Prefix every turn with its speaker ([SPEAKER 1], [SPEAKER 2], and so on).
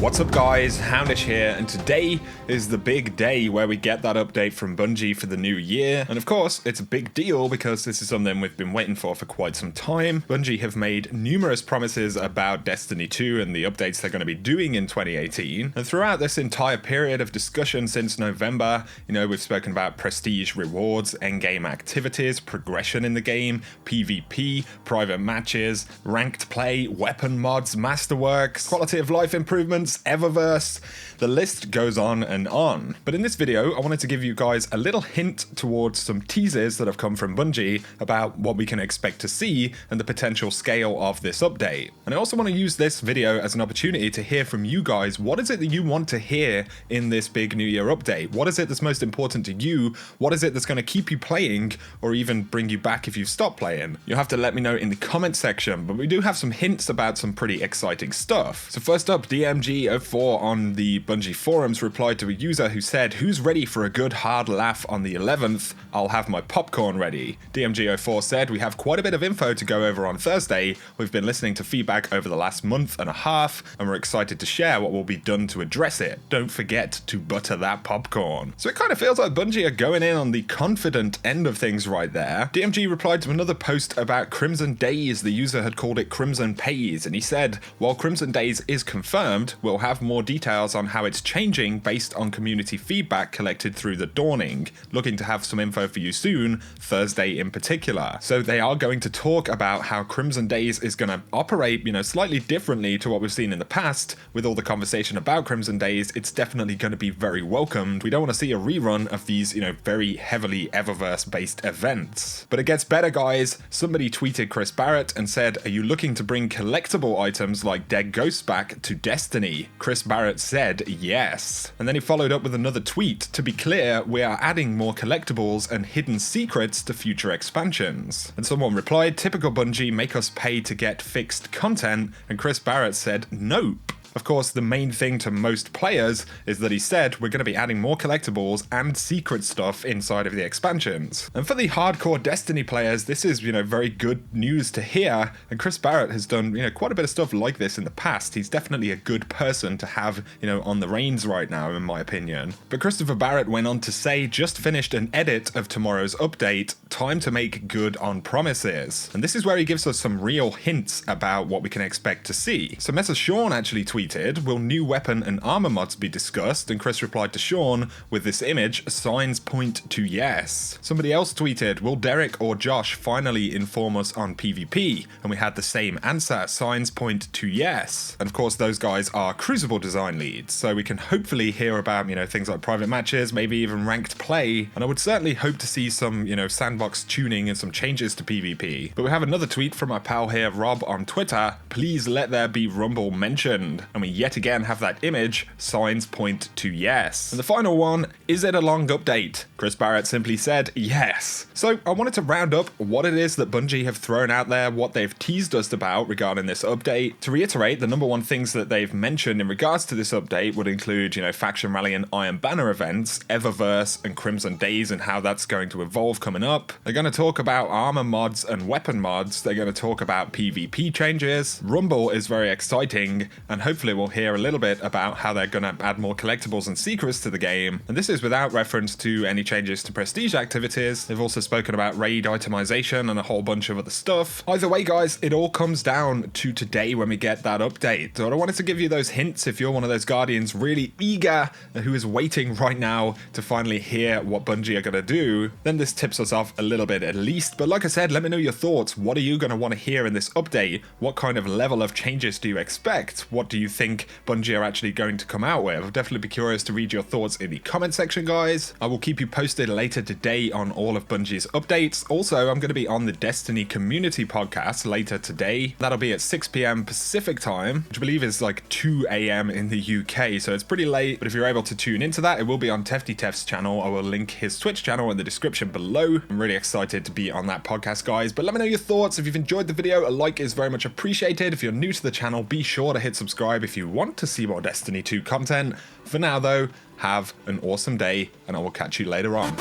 [SPEAKER 1] What's up guys, Houndish here, and today is the big day where we get that update from Bungie for the new year. And of course, it's a big deal because this is something we've been waiting for quite some time. Bungie have made numerous promises about Destiny 2 and the updates they're going to be doing in 2018. And throughout this entire period of discussion since November, we've spoken about prestige rewards, endgame activities, progression in the game, PvP, private matches, ranked play, weapon mods, masterworks, quality of life improvements, Eververse, the list goes on and on. But in this video, I wanted to give you guys a little hint towards some teasers that have come from Bungie about what we can expect to see and the potential scale of this update. And I also want to use this video as an opportunity to hear from you guys. What is it that you want to hear in this big New Year update? What is it that's most important to you? What is it that's going to keep you playing or even bring you back if you've stopped playing? You'll have to let me know in the comment section, but we do have some hints about some pretty exciting stuff. So first up, DMG04 on the Bungie forums replied to a user who said, "Who's ready for a good hard laugh on the 11th? I'll have my popcorn ready." DMG04 said, "We have quite a bit of info to go over on Thursday. We've been listening to feedback over the last month and a half, and we're excited to share what will be done to address it. Don't forget to butter that popcorn." So it kind of feels like Bungie are going in on the confident end of things right there. DMG replied to another post about Crimson Days. The user had called it Crimson Pays, and he said, "While Crimson Days is confirmed, we'll have more details on how it's changing based on community feedback collected through the Dawning. Looking to have some info for you soon, Thursday in particular." So they are going to talk about how Crimson Days is going to operate, slightly differently to what we've seen in the past. With all the conversation about Crimson Days, it's definitely going to be very welcomed. We don't want to see a rerun of these, very heavily Eververse-based events. But it gets better, guys. Somebody tweeted Chris Barrett and said, "Are you looking to bring collectible items like dead ghosts back to Destiny?" Chris Barrett said yes. And then he followed up with another tweet. "To be clear, we are adding more collectibles and hidden secrets to future expansions." And someone replied, "Typical Bungie, make us pay to get fixed content." And Chris Barrett said, "Nope." Of course, the main thing to most players is that he said we're going to be adding more collectibles and secret stuff inside of the expansions. And for the hardcore Destiny players, this is, very good news to hear. And Chris Barrett has done, quite a bit of stuff like this in the past. He's definitely a good person to have, on the reins right now, in my opinion. But Christopher Barrett went on to say, "Just finished an edit of tomorrow's update. Time to make good on promises." And this is where he gives us some real hints about what we can expect to see. So Mesa Sean actually tweeted, "Will new weapon and armor mods be discussed?" And Chris replied to Sean with this image, "Signs point to yes." Somebody else tweeted, "Will Derek or Josh finally inform us on PvP?" And we had the same answer, signs point to yes. And of course those guys are Crucible design leads, so we can hopefully hear about, things like private matches, maybe even ranked play. And I would certainly hope to see some, sandbox tuning and some changes to PvP. But we have another tweet from our pal here, Rob, on Twitter, "Please let there be Rumble mentioned." And we yet again have that image, signs point to yes. And the final one, "Is it a long update?" Chris Barrett simply said yes. So I wanted to round up what it is that Bungie have thrown out there, what they've teased us about regarding this update. To reiterate, the number one things that they've mentioned in regards to this update would include, Faction Rally and Iron Banner events, Eververse and Crimson Days and how that's going to evolve coming up. They're going to talk about armor mods and weapon mods. They're going to talk about PvP changes. Rumble is very exciting, and hopefully we'll hear a little bit about how they're going to add more collectibles and secrets to the game. And this is without reference to any changes to prestige activities. They've also spoken about raid itemization and a whole bunch of other stuff. Either way, guys, it all comes down to today when we get that update. So I wanted to give you those hints if you're one of those Guardians really eager who is waiting right now to finally hear what Bungie are going to do. Then this tips us off a little bit at least. But like I said, let me know your thoughts. What are you going to want to hear in this update? What kind of level of changes do you expect? What do you think Bungie are actually going to come out with? I'll definitely be curious to read your thoughts in the comment section, guys. I will keep you posted later today on all of Bungie's updates. Also, I'm going to be on the Destiny Community podcast later today. That'll be at 6 p.m. Pacific time, which I believe is like 2 a.m. in the UK, so it's pretty late. But if you're able to tune into that, it will be on Tefty Tef's channel. I will link his Twitch channel in the description below. I'm really excited to be on that podcast, guys. But let me know your thoughts. If you've enjoyed the video, a like is very much appreciated. If you're new to the channel, be sure to hit subscribe if you want to see more Destiny 2 content. For now though, have an awesome day and I will catch you later on.